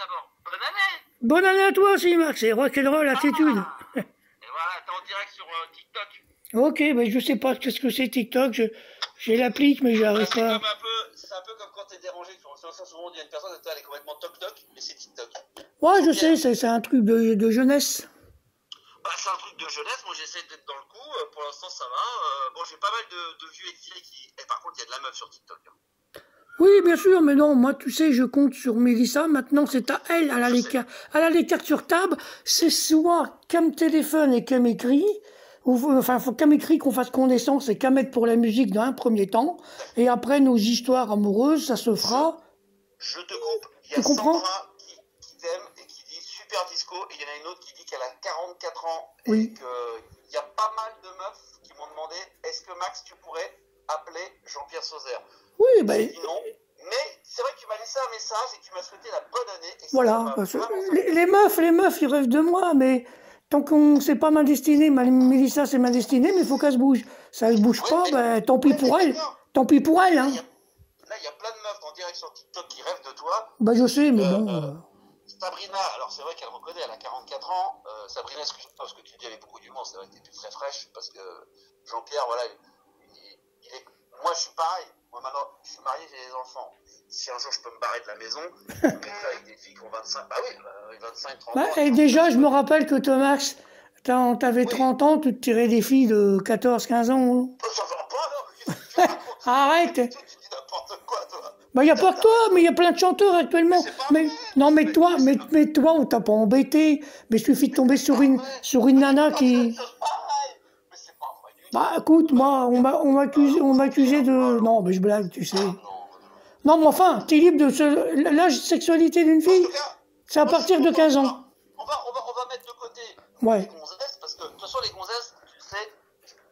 d'abord. Bonne année. Bonne année à toi aussi, Max, c'est rock'n'roll attitude. Et voilà, t'es en direct sur TikTok. Ok, ben je sais pas qu'est-ce que c'est TikTok, j'ai l'appli, mais j'arrive C'est pas. un peu comme quand t'es dérangé. Sur ça, souvent, il y a une personne, elle est complètement toc-toc, mais c'est TikTok. Ouais, je sais, c'est un truc de jeunesse. Bah, c'est un truc de jeunesse. Moi, j'essaie d'être dans le coup. Pour l'instant, ça va. Bon, j'ai pas mal de vieux et de vieilles qui. Et par contre, il y a de la meuf sur TikTok. Hein. Oui, bien sûr, mais non, moi, tu sais, je compte sur Mélissa. Maintenant, c'est à elle. Elle a les cartes sur table. C'est soit qu'elle me téléphone et qu'elle m'écrit. Enfin, faut qu'elle m'écrit qu'on fasse connaissance et qu'elle mette pour la musique dans un premier temps. Et après, nos histoires amoureuses, ça se fera. Je te coupe. Il y Tu a comprends? Sandra qui t'aime et qui dit super disco. Et il y en a une autre qui dit qu'elle a 44 ans. Oui. Et qu'il y a pas mal de meufs qui m'ont demandé est-ce que Max, tu pourrais appeler Jean-Pierre Sauzère? Oui, ben. J'ai dit non. Mais c'est vrai que tu m'as laissé un message et tu m'as souhaité la bonne année. Et Voilà. Les meufs, ils rêvent de moi, mais tant qu'on sait pas ma destinée, Mélissa, c'est ma destinée, mais il faut qu'elle se bouge. Ça ne bouge pas, ben, tant pis pour elle. Tant pis pour elle, hein. Là, il y a plein de meufs en direct sur TikTok qui rêvent de toi. Bah, je sais, mais bon. Sabrina, alors c'est vrai qu'elle reconnaît, elle a 44 ans. Sabrina, ce que tu dis avec beaucoup d'humour, c'est vrai que tu es plus très fraîche parce que Jean-Pierre, voilà, il est. Moi, je suis pareil. Moi, maintenant, je suis marié, j'ai des enfants. Si un jour je peux me barrer de la maison, je me mettrai avec des filles qui ont 25. Bah oui, 25, 30 ans. Et déjà, je me rappelle que Thomas, t'avais 30 ans, tu te tirais des filles de 14, 15 ans. Hein. Ça va pas, non? Arrête! Tu dis n'importe quoi, toi. Bah, il n'y a pas que toi, mais il y a plein de chanteurs actuellement. Mais, non, mais toi, on t'a pas embêté. Mais il suffit de tomber sur une nana qui. Bah, écoute, moi, on m'a accusé de. Non, mais je blague, tu sais. Non, mais enfin, t'es libre de. L'âge de sexualité d'une fille, c'est à partir de 15 ans. On va mettre de côté les gonzesses, parce que de toute façon, les gonzesses, tu sais,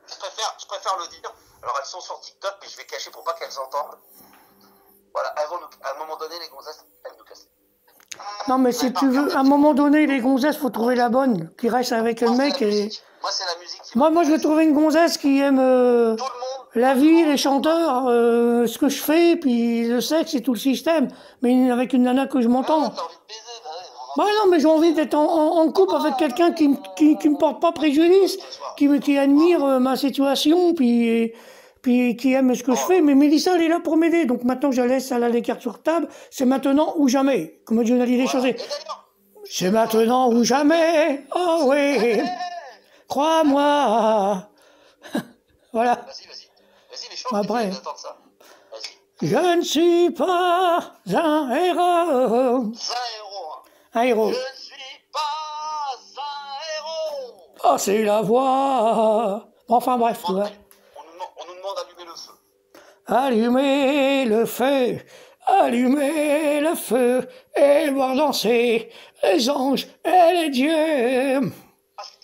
je préfère le dire. Alors, elles sont sur TikTok, mais je vais cacher pour pas qu'elles entendent. Voilà, à un moment donné, les gonzesses, elles nous cassent. Non, mais si tu veux, à un moment donné, les gonzesses, faut trouver la bonne, qui reste avec le mec. Et... Moi, c'est la musique. Moi, je veux trouver une gonzesse qui aime la vie, les chanteurs, ce que je fais, puis le sexe et tout le système. Mais avec une nana que je m'entends. Bah non, mais j'ai envie d'être en couple avec quelqu'un qui me porte pas préjudice, qui admire ma situation, puis qui aime ce que je fais. Mais Mélissa, elle est là pour m'aider. Donc maintenant que je laisse, elle a les cartes sur table, c'est maintenant ou jamais. Comme dit Johnny Deschanté. C'est maintenant ou jamais. Oh oui. Crois-moi. Voilà. Vas-y, les chants, après. Ça. Je ne suis pas un héros. Un héros. Je ne suis pas un héros. Oh, c'est la voix. Enfin bref, tu vois. On nous demande d'allumer le feu. Allumer le feu. Allumer le feu. Et voir danser les anges et les dieux.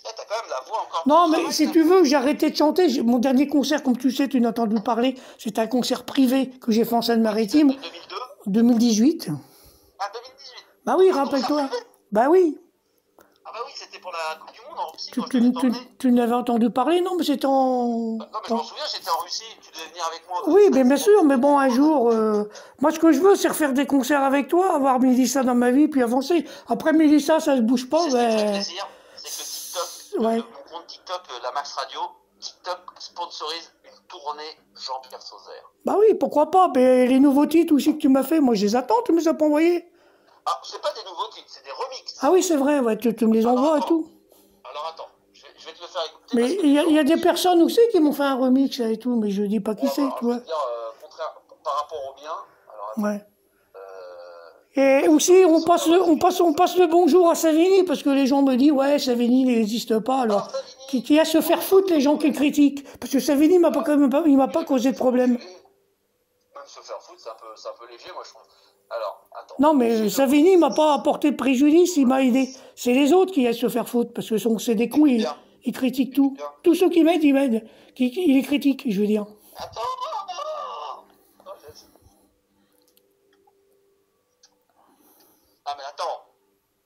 T'as quand même la voix encore. Non, mais si tu veux, j'ai arrêté de chanter. Mon dernier concert, comme tu sais, tu n'as entendu parler, c'était un concert privé que j'ai fait en Seine-Maritime. 2002 2018. Ah, 2018. Bah oui, rappelle-toi. Bah oui. Ah bah oui, c'était pour la Coupe du Monde en Russie. Tu n'avais entendu parler, non? Mais c'était en... Non, mais je m'en souviens, j'étais en Russie. Tu devais venir avec moi. Oui, mais bien sûr, mais bon, un jour... Moi, ce que je veux, c'est refaire des concerts avec toi, avoir Mélissa dans ma vie, puis avancer. Après, Mélissa, ça se bouge pas, c'est ce qui me fait plaisir, c'est que TikTok, ouais. le compte TikTok, la Max Radio, TikTok sponsorise une tournée Jean-Pierre Sauzère. Bah oui, pourquoi pas, mais les nouveaux titres aussi que tu m'as fait, moi, je les attends, tu me les as pas envoyés. Ah, c'est pas des nouveaux titres, c'est des remixes. Ah oui, c'est vrai, ouais, tu me les envoies et tout. Alors attends, je vais te le faire écouter. Mais il y a des personnes aussi qui m'ont fait un remix et tout, mais je dis pas qui c'est, tu vois. Contraire, par rapport au mien, alors attends. Ouais. Et aussi, on passe le bonjour à Savini, parce que les gens me disent, ouais, Savini n'existe pas, alors qui a se faire foutre les gens qui le critiquent. Parce que Savini il m'a pas causé de problème. Même se faire foutre, c'est un peu léger, moi je trouve. Alors, attends. Non, mais Savini m'a pas apporté de préjudice, il m'a aidé. C'est les autres qui aiment se faire foutre, parce que c'est des cons, ils critiquent tout. Tous ceux qui m'aident, ils m'aident. Ils les critiquent, je veux dire. Attends. Ah mais attends,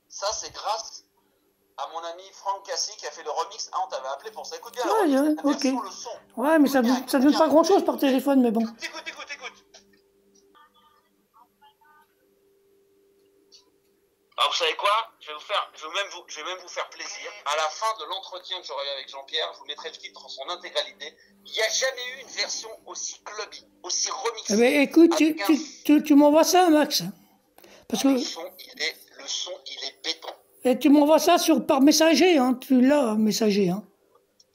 ça c'est grâce à mon ami Franck Cassi qui a fait le remix. Ah, on t'avait appelé pour ça. Écoute bien ouais, ok. le son. Ouais, mais ça donne pas grand chose par téléphone, mais bon. Écoute. Alors, vous savez quoi? Je vais même vous faire plaisir. À la fin de l'entretien que j'aurai eu avec Jean-Pierre, je vous mettrai le titre en son intégralité. Il n'y a jamais eu une version aussi clubby, aussi remixée. Eh ben, écoute, tu m'envoies ça, Max. Parce que le son, il est béton. Et tu m'envoies ça par messager, hein. Tu l'as, messager, hein.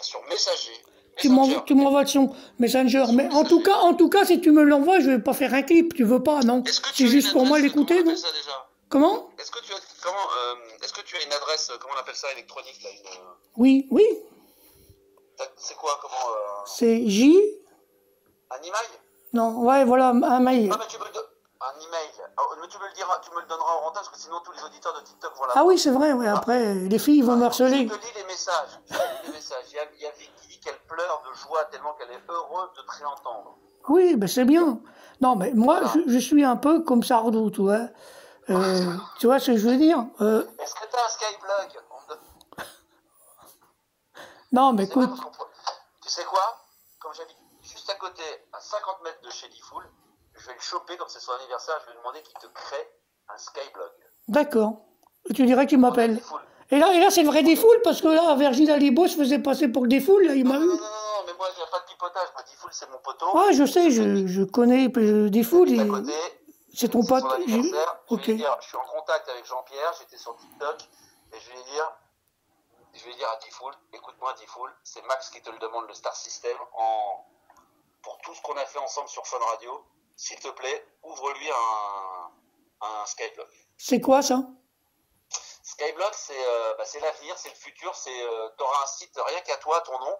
Sur messager. Tu m'envoies le son Messenger. Mais en tout cas, si tu me l'envoies, je vais pas faire un clip. Tu veux pas, non? C'est juste pour moi l'écouter, non? Comment? Est-ce que tu as une adresse, comment on appelle ça, électronique là, Oui. C'est quoi, comment C'est J. Un email? Non, ouais, voilà, un mail. Ah, mais un email. Oh, mais tu me le donneras en rentrée parce que sinon tous les auditeurs de TikTok vont Ah oui, c'est vrai, ouais. Après, les filles vont me harceler. Je te lis les messages. Il y a Vicky qui dit qu'elle pleure de joie tellement qu'elle est heureuse de te réentendre. Oui, ben c'est bien. Non, mais moi, voilà. je suis un peu comme Sardou, tu vois. Tu vois ce que je veux dire Est-ce que tu as un Skyblog? Non, mais écoute. Tu sais quoi? Comme j'habite juste à côté, à 50 mètres de chez Diffoul, je vais le choper comme c'est son anniversaire, je vais lui demander qu'il te crée un Skyblog. D'accord. Tu dirais qu'il m'appelle. Et là c'est le vrai Diffoul, parce que là, Virgile Alibo se faisait passer pour le Diffoul, là, il m'a eu. Non, mais moi, il n'y a pas de pipotage. Moi, Diffoul, c'est mon poteau. Ah, je sais, je connais Diffoul. C'est ton pote. Ok. Je suis en contact avec Jean-Pierre, j'étais sur TikTok, et je vais lui dire à Diffoul, écoute-moi Diffoul, c'est Max qui te le demande, le Star System, pour tout ce qu'on a fait ensemble sur Fun Radio, s'il te plaît, ouvre-lui un Skyblog. C'est quoi ça? Skyblog, c'est l'avenir, c'est le futur, t'auras un site rien qu'à toi, ton nom,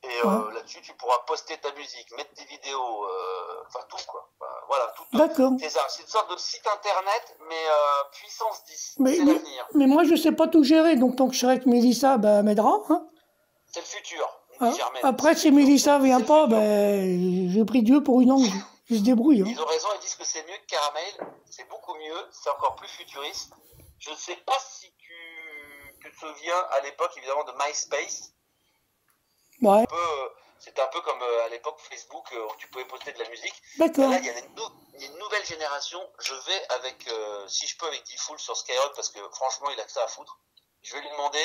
et là-dessus tu pourras poster ta musique, mettre des vidéos, enfin tout quoi. Voilà, tout. D'accord. C'est une sorte de site internet, mais puissance 10. C'est l'avenir. Mais moi je sais pas tout gérer, donc tant que je serai avec Mélissa, m'aidera. Hein, c'est le futur. Après, si Mélissa vient pas, j'ai pris Dieu pour une ange. Il se débrouille. Hein. Ils ont raison, ils disent que c'est mieux que Caramel, c'est beaucoup mieux, c'est encore plus futuriste. Je ne sais pas si tu te souviens à l'époque évidemment de MySpace. Ouais. C'était un peu comme à l'époque Facebook où tu pouvais poster de la musique. D'accord. Là, il y a une nouvelle génération. Je vais si je peux, avec Diffoul sur Skyrock parce que franchement, il a que ça à foutre. Je vais lui demander,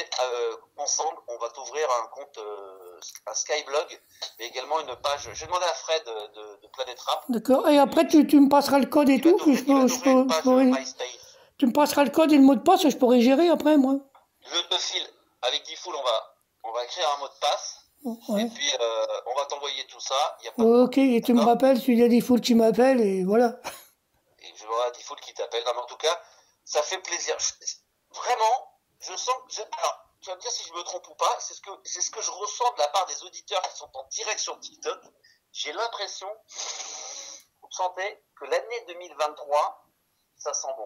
ensemble, on va t'ouvrir un compte, un Skyblog, mais également une page. Je vais demander à Fred de Planet Rap. D'accord. Et après, tu me passeras le code et tout. Tu me passeras le code et le mot de passe, je pourrais gérer après, moi. Je te file. Avec Diffoul, on va écrire un mot de passe. Ouais. Et puis, on va t'envoyer tout ça. Y a pas ok, et tu me rappelles, tu dis à Diffoul qui m'appelle, et voilà. Et je vois Diffoul qui t'appelle. Non, mais en tout cas, ça fait plaisir. Vraiment, je sens que... Alors, tu vas me dire si je me trompe ou pas. C'est ce que je ressens de la part des auditeurs qui sont en direct sur TikTok. J'ai l'impression, vous sentez, que l'année 2023, ça sent bon.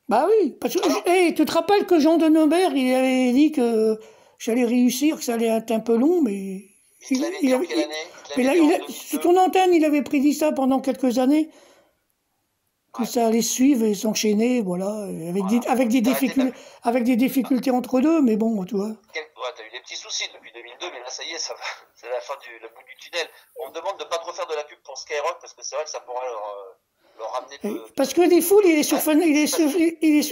Bah oui, parce que tu te rappelles que Jean de Neubert, il avait dit que j'allais réussir, que ça allait être un peu long, mais... Sur ton antenne, il avait prédit ça pendant quelques années, que ça allait suivre et s'enchaîner, voilà, avec des difficultés entre deux, mais bon, tu vois. T'as eu des petits soucis depuis 2002, mais là, ça y est, ça va, c'est la fin le bout du tunnel. On me demande de pas trop faire de la pub pour Skyrock, parce que c'est vrai que ça pourrait leur ramener parce que Diffoul, il est sur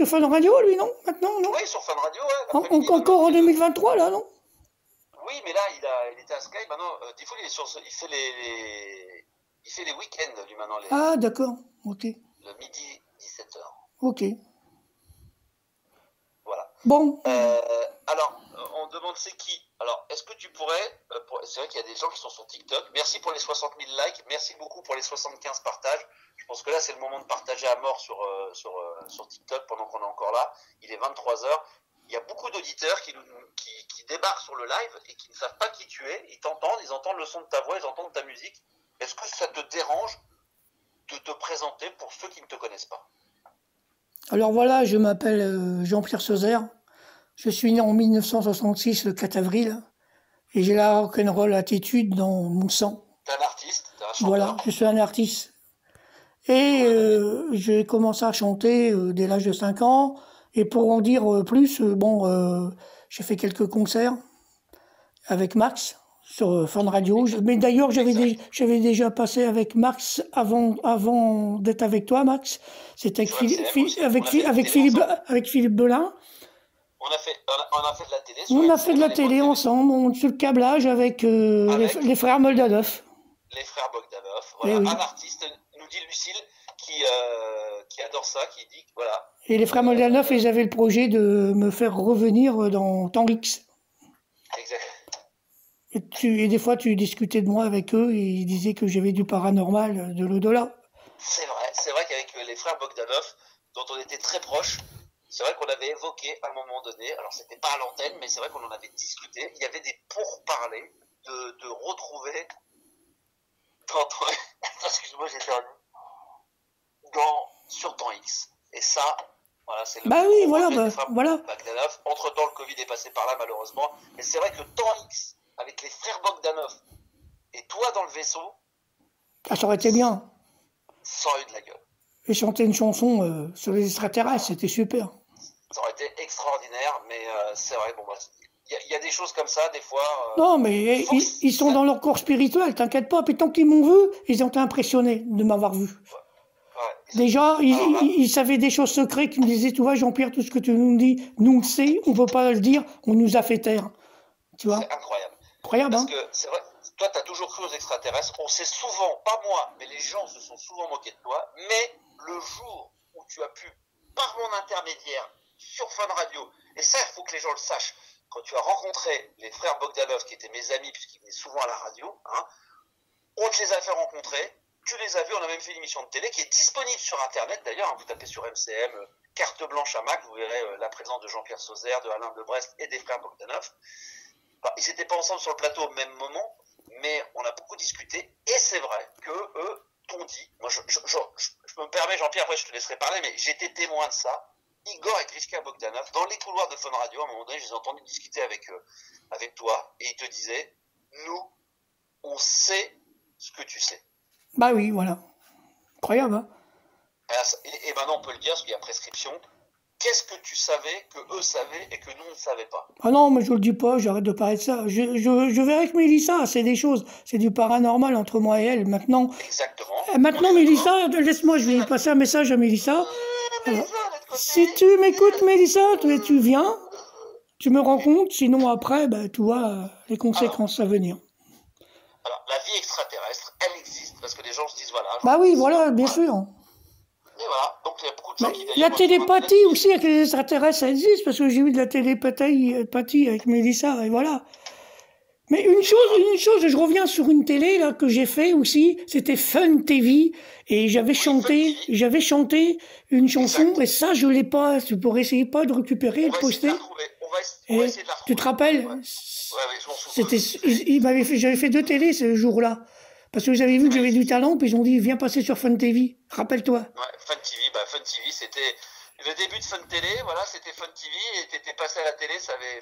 Fun Radio, lui, non? Maintenant, non? Oui, sur Fun Radio, ouais. Encore en 2023, là, non? Oui, mais là, il était à Sky. Maintenant, Diffoul, il fait les week-ends, lui, maintenant. Ah, d'accord, ok. Le midi, 17h. Ok. Voilà. Bon. Alors, on demande c'est qui. Alors, est-ce que tu pourrais... c'est vrai qu'il y a des gens qui sont sur TikTok. Merci pour les 60 000 likes. Merci beaucoup pour les 75 partages. Je pense que là, c'est le moment de partager à mort sur TikTok pendant qu'on est encore là. Il est 23h. Il y a beaucoup d'auditeurs qui débarquent sur le live et qui ne savent pas qui tu es. Ils t'entendent, ils entendent le son de ta voix, ils entendent ta musique. Est-ce que ça te dérange de te présenter pour ceux qui ne te connaissent pas? Alors voilà, je m'appelle Jean-Pierre Sauzère. Je suis né en 1966, le 4 avril, et j'ai la rock'n'roll attitude dans mon sang. T'es un artiste, t'es un chanteur. Voilà, je suis un artiste. Et j'ai commencé à chanter dès l'âge de 5 ans. Et pour en dire plus, j'ai fait quelques concerts avec Max sur Fun Radio. Mais d'ailleurs, j'avais déjà passé avec Max avant d'être avec toi, Max. C'était avec Philippe Belin. On a fait de la télé. On a fait de la télé ensemble, sur le câblage avec les frères Moldanov. Les frères Bogdanov, voilà, oui. Un artiste, nous dit Lucille, qui adore ça, qui dit voilà. Et les frères Moldanov, ils avaient le projet de me faire revenir dans Temps X. Exact. Et des fois, tu discutais de moi avec eux, et ils disaient que j'avais du paranormal, de l'au-delà. C'est vrai qu'avec les frères Bogdanov, dont on était très proches, c'est vrai qu'on avait évoqué à un moment donné, alors c'était pas à l'antenne, mais c'est vrai qu'on en avait discuté, il y avait des pourparlers de retrouver excuse-moi, j'ai perdu. Sur Temps X. Et ça, voilà, c'est le. Bah oui, voilà. Bogdanov. Entre-temps, le Covid est passé par là, malheureusement. Mais c'est vrai que Temps X, avec les frères Bogdanov, et toi dans le vaisseau. Ah, ça aurait été bien. Ça aurait eu de la gueule. J'ai chanté une chanson sur les extraterrestres, c'était super. Ça aurait été extraordinaire, mais c'est vrai, bon, bah. Il y a des choses comme ça, des fois. Non, mais ils sont dans leur corps spirituel, t'inquiète pas. Puis tant qu'ils m'ont vu, ils ont été impressionnés de m'avoir vu. Ouais, déjà, ils savaient des choses secrètes qui me disaient, tu vois, Jean-Pierre, tout ce que tu nous dis, nous on le sait, on ne peut pas le dire, on nous a fait taire. Tu vois ? C'est incroyable. Incroyable, parce que c'est vrai, toi, tu as toujours cru aux extraterrestres. On sait souvent, pas moi, mais les gens se sont souvent moqués de toi. Mais le jour où tu as pu, par mon intermédiaire, sur Fun Radio, et ça, il faut que les gens le sachent, quand tu as rencontré les frères Bogdanov, qui étaient mes amis, puisqu'ils venaient souvent à la radio, hein, on te les a fait rencontrer, tu les as vus, on a même fait une émission de télé qui est disponible sur Internet d'ailleurs, hein, vous tapez sur MCM, carte blanche à Mac, vous verrez la présence de Jean-Pierre Sauzère, de Alain de Brest et des frères Bogdanov. Enfin, ils n'étaient pas ensemble sur le plateau au même moment, mais on a beaucoup discuté, et c'est vrai que eux t'ont dit, moi je me permets Jean-Pierre, après je te laisserai parler, mais j'étais témoin de ça. Igor et Grishka Bogdanov, dans les couloirs de Fun Radio, à un moment donné, je les ai entendus discuter avec toi, et ils te disaient, nous, on sait ce que tu sais. Bah oui, voilà. Incroyable, hein. Et maintenant, on peut le dire, parce qu'il y a prescription. Qu'est-ce que tu savais, que eux savaient, et que nous, on ne savait pas? Ah non, mais je le dis pas, j'arrête de parler de ça. Je verrai avec Mélissa, c'est des choses, c'est du paranormal entre moi et elle. Maintenant, exactement. Maintenant, Mélissa, laisse-moi, je vais passer un message à Mélissa. Si tu m'écoutes, Mélissa, tu viens, tu me rends compte, sinon après, bah, tu vois les conséquences à venir. Alors, la vie extraterrestre, elle existe, parce que les gens se disent, voilà. Bah oui, voilà, bien sûr. Et voilà, donc il y a beaucoup de gens qui... La télépathie aussi avec les extraterrestres, ça existe, parce que j'ai eu de la télépathie avec Mélissa, et voilà. Mais une chose, je reviens sur une télé là que j'ai fait aussi, c'était Fun TV, et j'avais chanté une chanson, et ça je l'ai pas, tu pourrais essayer pas de récupérer et de poster. On va essayer de la retrouver. Tu te rappelles? Ouais, je m'en souviens. J'avais fait 2 télés ce jour-là, parce que j'avais vu que j'avais du talent, puis ils ont dit viens passer sur Fun TV, rappelle-toi. Ouais, Fun TV, c'était le début de Fun Télé, voilà, c'était Fun TV, et t'étais passé à la télé, ça avait...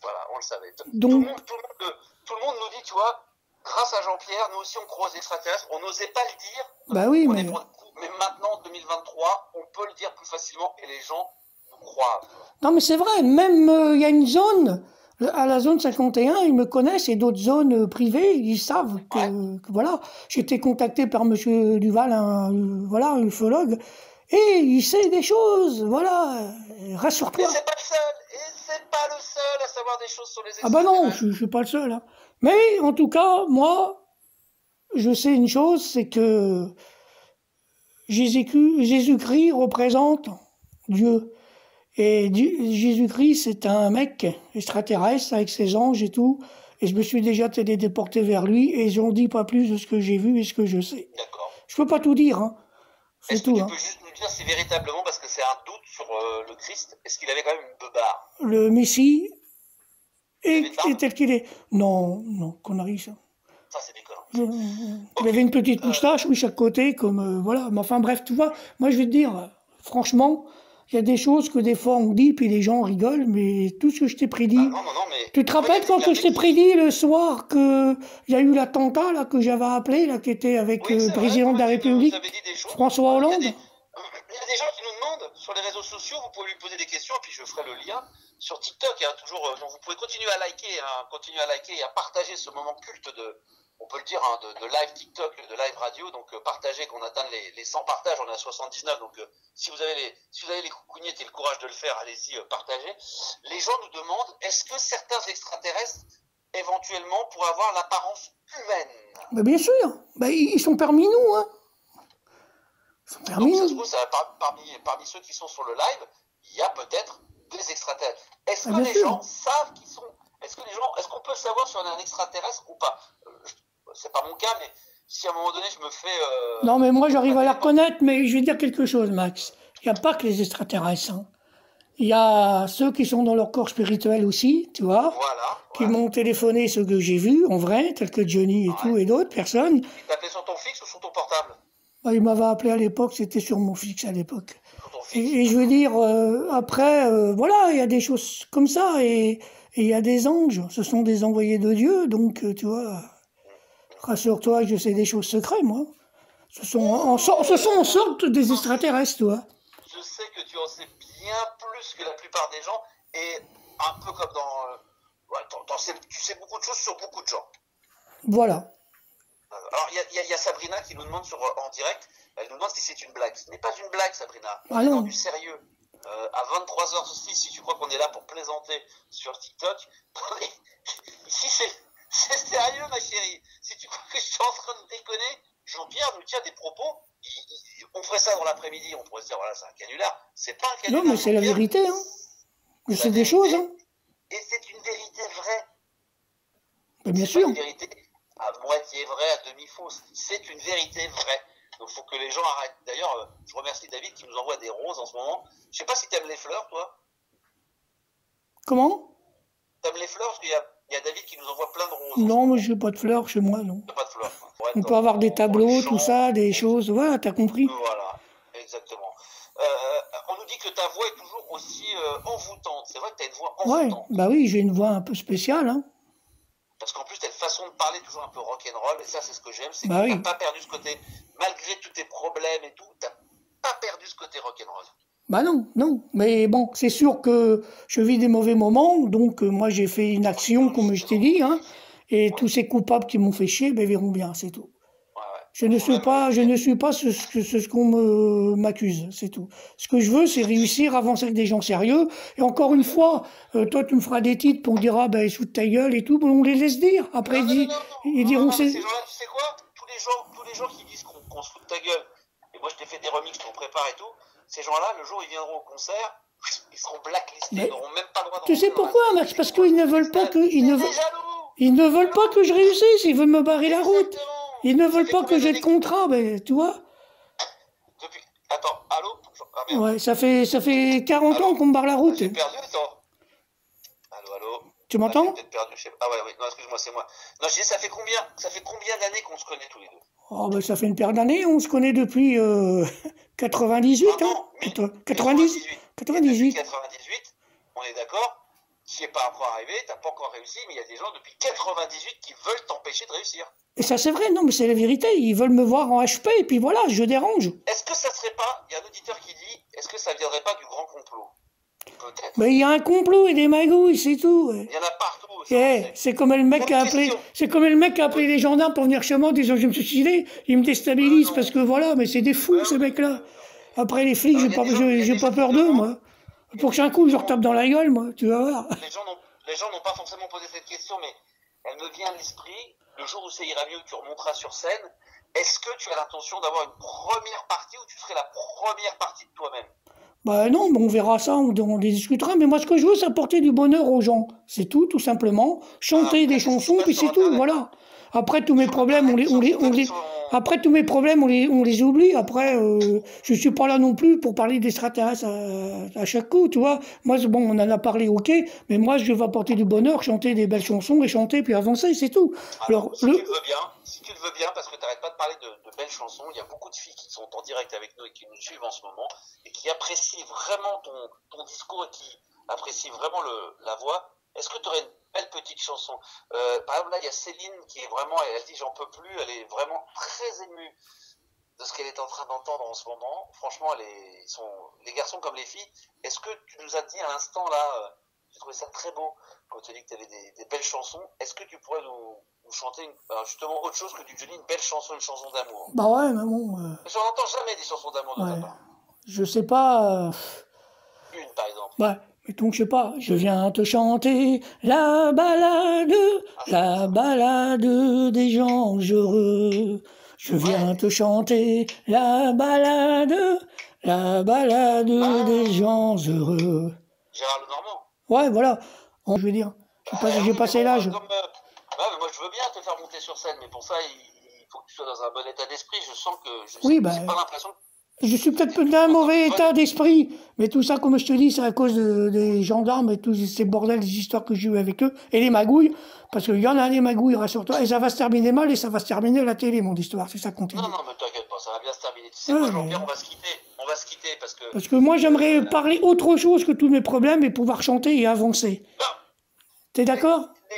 Voilà, on le savait. Donc, tout le monde nous dit, tu vois, grâce à Jean-Pierre, nous aussi on croit aux extraterrestres. On n'osait pas le dire. Bah oui, mais maintenant, en 2023, on peut le dire plus facilement et les gens nous croient. Non, mais c'est vrai, même il y a une zone, à la zone 51, ils me connaissent, et d'autres zones privées, ils savent que voilà. J'ai été contacté par monsieur Duval, un ufologue, et il sait des choses, voilà, rassure-toi. Mais c'est pas le seul, à savoir des choses sur les extraterrestres. Ah bah non, je suis pas le seul. Hein. Mais en tout cas, moi, je sais une chose, c'est que Jésus-Christ représente Dieu. Et Jésus-Christ, c'est un mec extraterrestre avec ses anges et tout. Et je me suis déjà téléporté vers lui, et j'en dis pas plus de ce que j'ai vu et ce que je sais. D'accord. Je peux pas tout dire, hein. Est-ce que tu peux juste nous dire si véritablement, parce que c'est un doute sur le Christ, est-ce qu'il avait quand même une beubare? Le Messie est tel qu'il est. Non, connerie ça. Ça c'est déconnant. Il avait une petite moustache, oui, chaque côté, comme voilà. Mais enfin bref, tu vois, moi je vais te dire, franchement, il y a des choses que des fois on dit, puis les gens rigolent, mais tout ce que je t'ai prédit... mais... Tu te rappelles quand je t'ai prédit le soir qu'il y a eu l'attentat là, que j'avais appelé, là, qui était avec le président de la République, François Hollande? Il y a des gens qui nous demandent, sur les réseaux sociaux, vous pouvez lui poser des questions, et puis je ferai le lien sur TikTok. Hein, toujours, donc vous pouvez continuer à liker et à partager ce moment culte on peut le dire, hein, de live TikTok, de live radio. Donc partagez, qu'on atteigne les 100 partages, on est à 79. Donc si vous avez les coucougnettes et le courage de le faire, allez-y, partagez. Les gens nous demandent, est-ce que certains extraterrestres éventuellement pourraient avoir l'apparence humaine? Bah bien sûr, bah, ils sont parmi nous, hein. Ils sont parmi Donc ça nous. se trouve, parmi ceux qui sont sur le live, il y a peut-être des extraterrestres. Est-ce que les gens savent qui sont? Est-ce qu'on peut savoir si on est un extraterrestre ou pas? C'est pas mon cas, mais si à un moment donné je me fais... Non, mais moi j'arrive à la reconnaître, mais je vais dire quelque chose, Max. Il n'y a pas que les extraterrestres. Hein. Il y a ceux qui sont dans leur corps spirituel aussi, tu vois, qui m'ont téléphoné, ceux que j'ai vus en vrai, tels que Johnny et tout, et d'autres personnes. Ils t'appelaient sur ton fixe ou sur ton portable? Bah, il m'avait appelé à l'époque, c'était sur mon fixe à l'époque. Et je veux dire, après, voilà, il y a des choses comme ça, et il y a des anges, ce sont des envoyés de Dieu, donc tu vois, rassure-toi, je sais des choses secrètes, moi. Ce sont en sorte des extraterrestres, tu vois. Je sais que tu en sais bien plus que la plupart des gens, et un peu comme tu sais beaucoup de choses sur beaucoup de gens. Voilà. Alors, il y a Sabrina qui nous demande en direct, elle nous demande si c'est une blague. Ce n'est pas une blague, Sabrina. Ah non. Dans du sérieux. À 23h06, si tu crois qu'on est là pour plaisanter sur TikTok, si c'est sérieux, ma chérie. Si tu crois que je suis en train de déconner, Jean-Pierre nous tient des propos. On ferait ça dans l'après-midi, on pourrait se dire, voilà, c'est un canular. C'est pas un canular. Non, mais c'est la vérité, hein. C'est des choses, hein. Et c'est une vérité vraie. Mais bien sûr. C'est une vérité à moitié vraie, à demi-fausse. C'est une vérité vraie. Donc il faut que les gens arrêtent. D'ailleurs, je remercie David qui nous envoie des roses en ce moment. Je sais pas si tu aimes les fleurs, toi. Comment? Tu aimes les fleurs? Parce qu'il y a David qui nous envoie plein de roses. Non, mais je n'ai pas de fleurs chez moi, non. Pas de fleurs. On peut avoir des tableaux, tout ça, des choses. Voilà, t'as compris. Voilà, exactement. On nous dit que ta voix est toujours aussi envoûtante. C'est vrai que tu as une voix envoûtante. Ouais, bah oui, j'ai une voix un peu spéciale, hein. Parce qu'en plus, tu as une façon de parler toujours un peu rock'n'roll, et ça, c'est ce que j'aime, c'est que Bah tu n'as oui. pas perdu ce côté, malgré tous tes problèmes et tout, tu n'as pas perdu ce côté rock'n'roll. Bah non, non. Mais bon, c'est sûr que je vis des mauvais moments, donc moi j'ai fait une action, comme je t'ai dit, hein, et tous ces coupables qui m'ont fait chier, ben verront bien, c'est tout. Je ne suis pas ce qu'on m'accuse, c'est tout. Ce que je veux, c'est réussir à avancer avec des gens sérieux. Et encore une fois, toi, tu me feras des titres pour dire, ah ben, sous ta gueule et tout, ben, on les laisse dire. Après, ils diront, c'est... Ces gens-là, tu sais quoi? Tous les gens qui disent qu'on se fout de ta gueule, et moi je t'ai fait des remixes qu'on prépare et tout, ces gens-là, le jour où ils viendront au concert, ils seront blacklistés, ils n'auront même pas le droit d'entrer. Tu sais pourquoi, Max? Parce qu'ils ne veulent pas que, ils ne veulent pas que je réussisse, ils veulent me barrer la route. Ils ne veulent pas que j'ai de contrat, ben, tu vois. Attends, allô? Ah, ouais, ça fait 40 ans qu'on me barre la route. J'ai perdu, attends. Allô? Tu m'entends? J'ai peut-être perdu, je sais pas. Ah ouais, non, excuse-moi, c'est moi. Non, je dis, ça fait combien d'années qu'on se connaît tous les deux? Oh, ben, ça fait une paire d'années, on se connaît depuis 98, hein? 98. 98, on est d'accord? Qui n'est pas encore arrivé, t'as pas encore réussi, mais il y a des gens depuis 98 qui veulent t'empêcher de réussir. Et ça, c'est vrai, non, mais c'est la vérité. Ils veulent me voir en HP, et puis voilà, je dérange. Est-ce que ça serait pas, il y a un auditeur qui dit, est-ce que ça viendrait pas du grand complot? Peut-être. Mais il y a un complot et des magouilles, c'est tout. Ouais. Il y en a partout. C'est comme le mec qui a appelé, les gendarmes pour venir chez moi en disant je me suis suicidé. Ils me déstabilisent parce que voilà, mais c'est des fous, ces mecs-là. Après, les flics, j'ai pas peur d'eux, moi. Pour qu'un coup, je leur tape dans la gueule, moi, tu vas voir. Les gens n'ont pas forcément posé cette question, mais elle me vient à l'esprit. Le jour où ça ira mieux, tu remonteras sur scène. Est-ce que tu as l'intention d'avoir une première partie où tu serais la première partie de toi-même? Bah non, on verra ça, on discutera. Mais moi, ce que je veux, c'est apporter du bonheur aux gens. C'est tout simplement. Chanter des chansons, puis c'est tout, voilà. Après, tous mes problèmes, on les oublie. Après, je suis pas là non plus pour parler d'extraterrestres à chaque coup, tu vois. Moi, bon, on en a parlé, ok, mais moi, je veux apporter du bonheur, chanter des belles chansons et chanter, puis avancer, c'est tout. Alors, si tu le veux bien, parce que tu n'arrêtes pas de parler de belles chansons, il y a beaucoup de filles qui sont en direct avec nous et qui nous suivent en ce moment, et qui apprécient vraiment ton discours et qui apprécient vraiment la voix. Est-ce que tu aurais une belle petite chanson? Par exemple, là, il y a Céline qui est vraiment, elle dit j'en peux plus, elle est vraiment très émue de ce qu'elle est en train d'entendre en ce moment. Franchement, les garçons comme les filles. Est-ce que tu nous as dit à l'instant là, j'ai trouvé ça très beau quand tu as dit que tu avais des belles chansons. Est-ce que tu pourrais nous chanter alors justement autre chose que du Johnny, une chanson d'amour? Bah ouais, mais bon. Parce qu'on n'entend jamais des chansons d'amour de ta part. Je sais pas. Une par exemple. Ouais. Mettons que je sais pas, je viens te chanter la balade des gens heureux. Je viens te chanter la balade des gens heureux. Gérard Lenormand. Ouais, voilà. Je veux dire, j'ai passé l'âge. Ouais, mais moi je veux bien te faire monter sur scène, mais pour ça il faut que tu sois dans un bon état d'esprit. Je sens que j'ai pas l'impression. Je suis peut-être d'un mauvais état d'esprit, mais tout ça, comme je te dis, c'est à cause des gendarmes et tous ces bordels, des histoires que j'ai eues avec eux, et les magouilles, parce qu'il y en a des magouilles, rassure-toi, et ça va se terminer mal, et ça va se terminer à la télé, mon histoire, c'est ça qu'on continue. Non, mais t'inquiète pas, ça va bien se terminer. Tu sais quoi, Jean-Pierre, on va se quitter, parce que moi, j'aimerais parler autre chose que tous mes problèmes et pouvoir chanter et avancer. T'es d'accord? Mais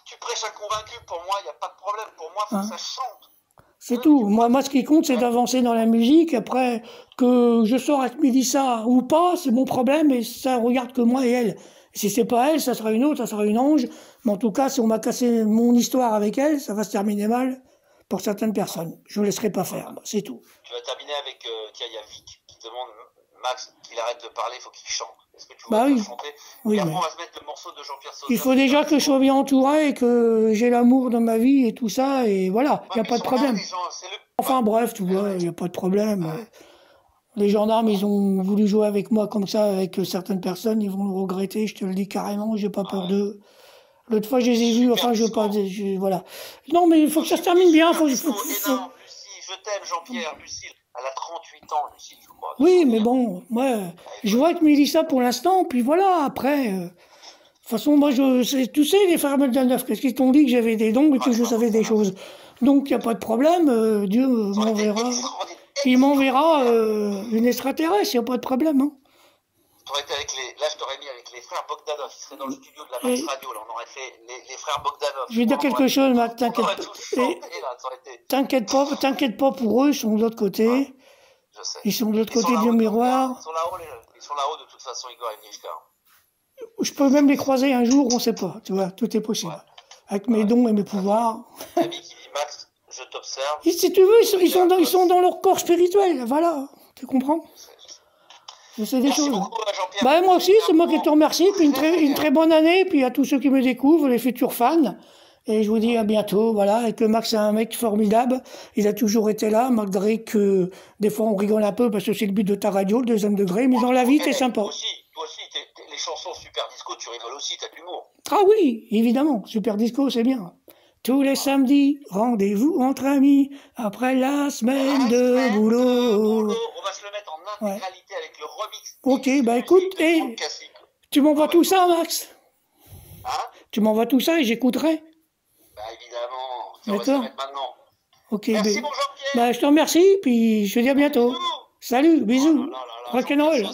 tu prêches un convaincu, pour moi, il n'y a pas de problème, pour moi, il faut que ça chante. C'est tout. Moi, ce qui compte, c'est d'avancer dans la musique. Après, que je sors avec Mélissa ou pas, c'est mon problème et ça regarde que moi et elle. Si c'est pas elle, ça sera une autre, ça sera une ange. Mais en tout cas, si on m'a cassé mon histoire avec elle, ça va se terminer mal pour certaines personnes. Je ne laisserai pas faire, c'est tout. Tu vas terminer avec, tiens, il y a Vic qui demande, Max, qu'il arrête de parler, il faut qu'il chante. Est-ce que tu veux chanter? Oui, et après, on va se mettre le morceau de Jean-Pierre Sauzet. Il faut déjà que je sois bien entouré et que j'ai l'amour dans ma vie et tout ça, et voilà, il n'y a pas de problème. Enfin bref, tu vois, il n'y a pas de problème. Les gendarmes, ils ont voulu jouer avec moi comme ça, avec certaines personnes, ils vont le regretter, je te le dis carrément, j'ai pas peur d'eux. L'autre fois, je les ai vus, enfin, je veux pas, voilà. Non, mais il faut que ça se termine bien, Lucie, je t'aime, Jean-Pierre, Lucille. Elle a 38 ans, Lucille, je crois. Oui, mais bon, je vois avec Mélissa pour l'instant, puis voilà, après, de toute façon, moi, tu sais, les frères Moldanov, qu'est-ce qu'ils t'ont dit que j'avais des dons et que je savais des choses. Donc, il n'y a pas de problème, Dieu m'enverra. Il m'enverra une extraterrestre, il n'y a pas de problème. Hein. Là, je t'aurais mis avec les frères Bogdanov, qui seraient dans le studio de la Max Radio, là, on aurait fait les frères Bogdanov. Je vais dire quelque chose, Max, t'inquiète pas pour eux, ils sont de l'autre côté. Ouais, je sais. Ils sont de l'autre côté du miroir. Ils sont là-haut, de toute façon, Igor et Mishka. Je peux même les croiser un jour, on ne sait pas, tu vois, tout est possible. Ouais. Avec mes dons et mes pouvoirs. Ami qui dit, Max, je t'observe. Si tu veux, ils sont dans leur corps spirituel, voilà, tu comprends? Je sais des choses. Beaucoup, moi aussi, c'est moi qui te remercie, puis une très bonne année, puis à tous ceux qui me découvrent, les futurs fans. Et je vous dis à bientôt, voilà, et que Max est un mec formidable, il a toujours été là, malgré que des fois on rigole un peu, parce que c'est le but de ta radio, le deuxième degré, mais dans la vie, t'es sympa. Toi aussi, les chansons Super Disco, tu rigoles aussi, t'as de l'humour. Ah oui, évidemment, Super Disco, c'est bien. Tous les samedis, rendez-vous entre amis, après la semaine de boulot. On va se le mettre en intégralité avec le remix. Ok, bah écoute, tu m'envoies tout ça, Max? Hein? Tu m'envoies tout ça et j'écouterai? Bah évidemment, on va se mettre maintenant. Ok, merci mon Jean-Pierre. Bah je te remercie, puis je te dis à bientôt. Salut, bisous. Rock'n'roll.